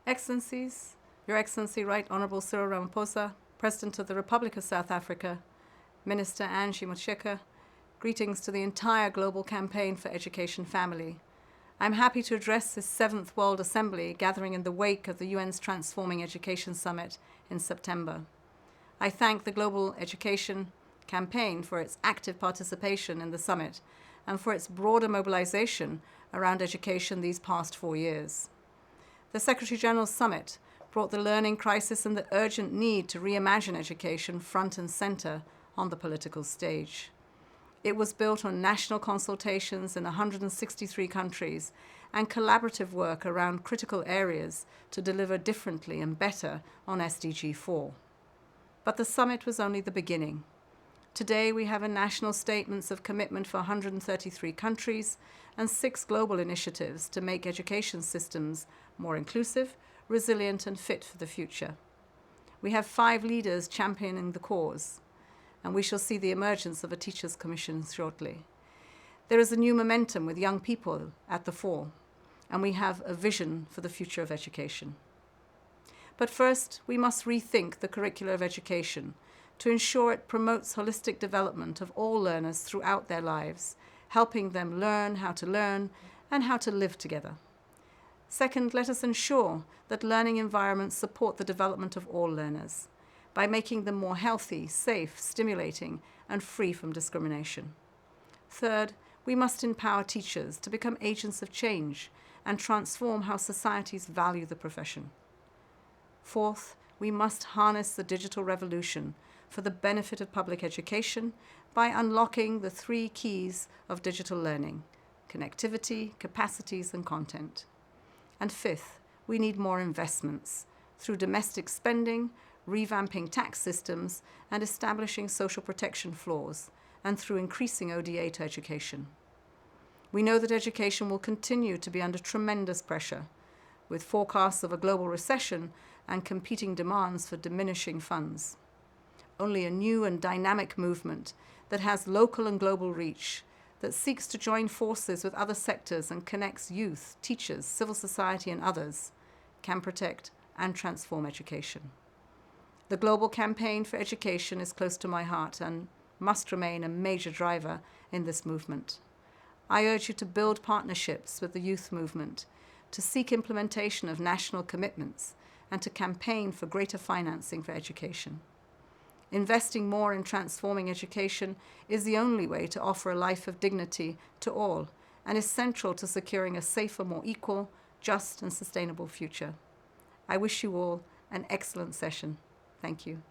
Excellencies, Your Excellency Right Honourable Cyril Ramaphosa, President of the Republic of South Africa, Minister Angie Motshekga, greetings to the entire Global Campaign for Education family. I'm happy to address this 7th World Assembly gathering in the wake of the UN's Transforming Education Summit in September. I thank the Global Education Campaign for its active participation in the summit and for its broader mobilization around education these past 4 years. The Secretary-General's Summit brought the learning crisis and the urgent need to reimagine education front and center on the political stage. It was built on national consultations in 163 countries and collaborative work around critical areas to deliver differently and better on SDG 4. But the summit was only the beginning. Today we have national statements of commitment for 133 countries and 6 global initiatives to make education systems more inclusive, resilient and fit for the future. We have 5 leaders championing the cause, and we shall see the emergence of a Teachers' Commission shortly. There is a new momentum with young people at the fore, and we have a vision for the future of education. But first, we must rethink the curricula of education to ensure it promotes holistic development of all learners throughout their lives, helping them learn how to learn and how to live together. Second, let us ensure that learning environments support the development of all learners by making them more healthy, safe, stimulating, and free from discrimination. Third, we must empower teachers to become agents of change and transform how societies value the profession. Fourth, we must harness the digital revolution for the benefit of public education by unlocking the 3 keys of digital learning: connectivity, capacities, and content. And fifth, we need more investments through domestic spending, revamping tax systems, and establishing social protection floors, and through increasing ODA to education. We know that education will continue to be under tremendous pressure, with forecasts of a global recession and competing demands for diminishing funds. Only a new and dynamic movement that has local and global reach, that seeks to join forces with other sectors and connects youth, teachers, civil society, and others, can protect and transform education. The Global Campaign for Education is close to my heart and must remain a major driver in this movement. I urge you to build partnerships with the youth movement, to seek implementation of national commitments, and to campaign for greater financing for education. Investing more in transforming education is the only way to offer a life of dignity to all and is central to securing a safer, more equal, just and sustainable future. I wish you all an excellent session. Thank you.